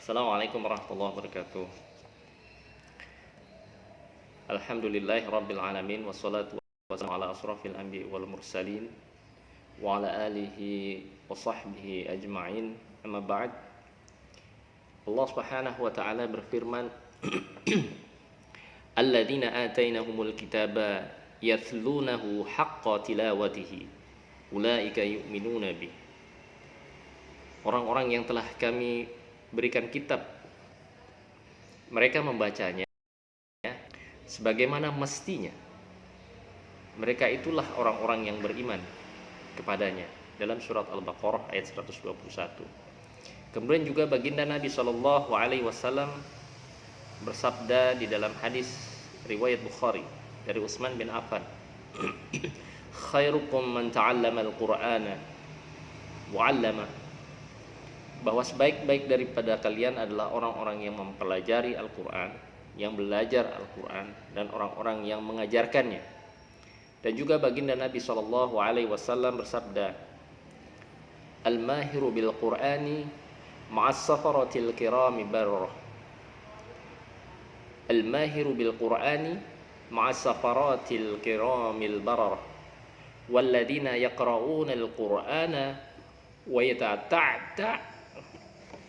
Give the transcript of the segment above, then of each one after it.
Assalamualaikum warahmatullahi wabarakatuh. Alhamdulillahi rabbil alamin, wassalatu wassalamu ala asrafil anbiya'i wal mursalin wa ala alihi wa sahbihi ajma'in. Amma ba'd. Allah Subhanahu wa ta'ala berfirman, alladzina atainahumul kitaba yathlunahu haqqa tilawatihi ulaika yu'minuna bih. Orang-orang yang telah kami berikan kitab, mereka membacanya sebagaimana mestinya. Mereka itulah orang-orang yang beriman kepadanya, dalam surat Al-Baqarah ayat 121. Kemudian juga baginda Nabi Shallallahu Alaihi Wasallam bersabda di dalam hadis riwayat Bukhari dari Utsman bin Affan, khairukum man ta'allama al-Qur'ana wa 'allama, bahwa sebaik-baik daripada kalian adalah orang-orang yang mempelajari Al-Quran, yang belajar Al-Quran, dan orang-orang yang mengajarkannya. Dan juga baginda Nabi SAW bersabda, al-mahiru bil-Qur'ani ma'as safaratil kirami barrah. Al-mahiru bil-Qur'ani ma'as safaratil kiramil barrah. Walladina yaqra'una al-Qur'ana wa yatata'ta'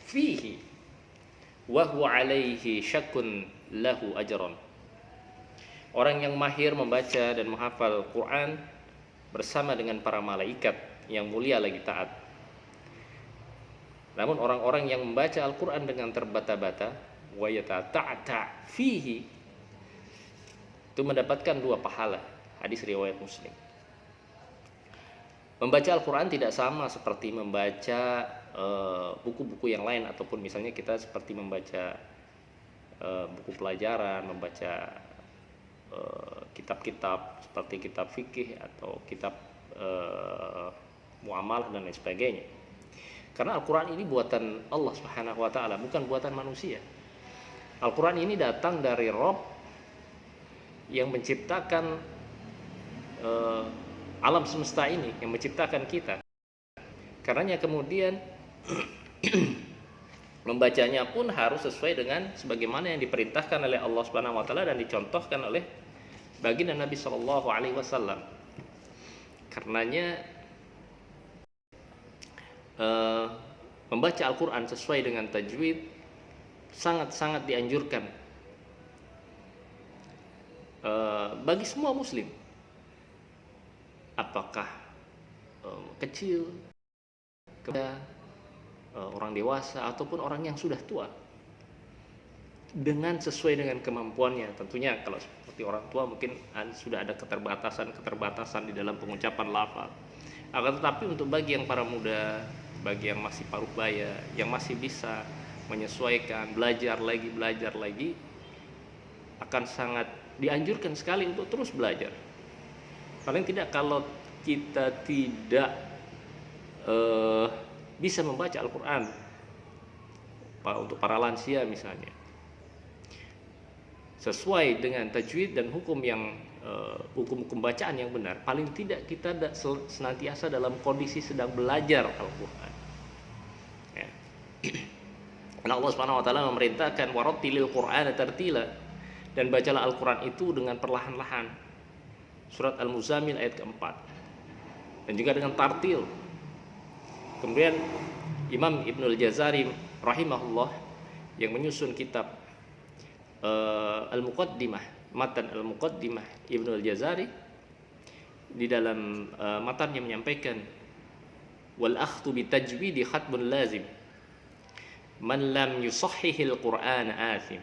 fihi wa huwa alaihi syakun lahu ajran. Orang yang mahir membaca dan menghafal Quran bersama dengan para malaikat yang mulia lagi taat. Namun orang-orang yang membaca Al-Quran dengan terbata-bata wa yatata'ta fihi, itu mendapatkan 2 pahala. Hadis riwayat Muslim. Membaca Al-Quran tidak sama seperti membaca buku-buku yang lain, ataupun misalnya kita seperti membaca buku pelajaran, membaca kitab-kitab seperti kitab fikih atau kitab muamalah dan lain sebagainya. Karena Al-Quran ini buatan Allah Subhanahu wa ta'ala, bukan buatan manusia. Al-Quran ini datang dari Rabb yang menciptakan alam semesta ini, yang menciptakan kita. Karenanya kemudian membacanya pun harus sesuai dengan sebagaimana yang diperintahkan oleh Allah Subhanahu wa taala dan dicontohkan oleh baginda Nabi Shallallahu alaihi wasallam. Karenanya membaca Al-Qur'an sesuai dengan tajwid sangat-sangat dianjurkan bagi semua muslim. Apakah kecil, orang dewasa, ataupun orang yang sudah tua, dengan sesuai dengan kemampuannya. Tentunya kalau seperti orang tua mungkin sudah ada keterbatasan di dalam pengucapan lafaz. Akan tetapi untuk bagi yang para muda, bagi yang masih paruh baya, yang masih bisa menyesuaikan, belajar lagi, akan sangat dianjurkan sekali untuk terus belajar. Paling tidak kalau kita tidak bisa membaca Al-Quran, untuk para lansia misalnya, sesuai dengan tajwid dan hukum bacaan yang benar, paling tidak kita senantiasa dalam kondisi sedang belajar Al-Quran. Ya. Karena Allah Subhanahu wa taala memerintahkan warattilil Qur'ana tartila, dan bacalah Al-Quran itu dengan perlahan-lahan. Surat Al-Muzammil ayat keempat. Dan juga dengan tartil. Kemudian Imam Ibnul Jazari rahimahullah yang menyusun kitab Al-Muqaddimah, matan Al-Muqaddimah Ibnul Jazari, di dalam matannya menyampaikan, wal akhtu bitajwidi khatbun lazim man lam yusahhihil Qur'ana athim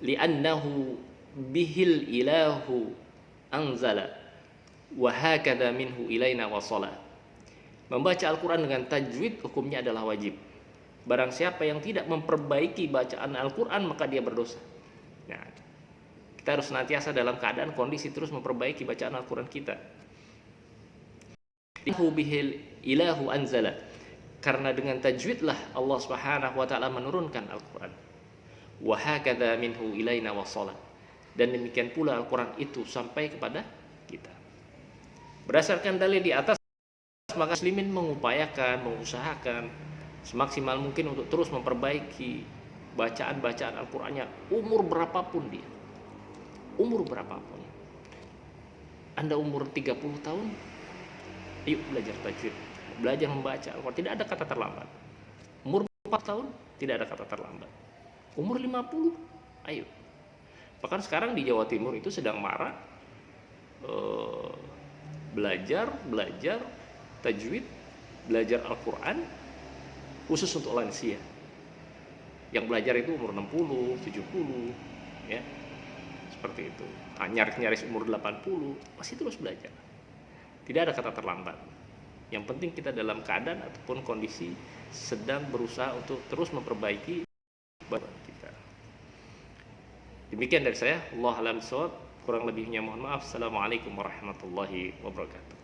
li'annahu bihil ilahu anzala wa hakadha minhu ilaina wasala. Membaca Al-Quran dengan tajwid hukumnya adalah wajib. Barang siapa yang tidak memperbaiki bacaan Al-Quran maka dia berdosa. Nah, kita harus senantiasa dalam keadaan kondisi terus memperbaiki bacaan Al-Quran kita. Bihil ilahu anzala, karena dengan tajwidlah Allah Subhanahu wa taala menurunkan Al-Quran. Wa hakadha minhu ilaina wasala, dan demikian pula Al-Quran itu sampai kepada kita. Berdasarkan dalil di atas, maka muslimin mengupayakan, mengusahakan semaksimal mungkin untuk terus memperbaiki bacaan-bacaan Al-Qur'annya, umur berapapun dia. Umur berapapun. Anda umur 30 tahun, yuk belajar tajwid, belajar membaca Al-Qur'an, tidak ada kata terlambat. Umur 4 tahun, tidak ada kata terlambat. Umur 50, ayo. Bahkan sekarang di Jawa Timur itu sedang marak belajar tajwid, belajar Al-Quran khusus untuk lansia. Yang belajar itu umur 60, 70, ya, seperti itu. Nyaris umur 80 masih terus belajar. Tidak ada kata terlambat. Yang penting kita dalam keadaan ataupun kondisi sedang berusaha untuk terus memperbaiki badan kita. Demikian dari saya. Wallahu a'lam bishawab. Kurang lebihnya mohon maaf. Assalamualaikum warahmatullahi wabarakatuh.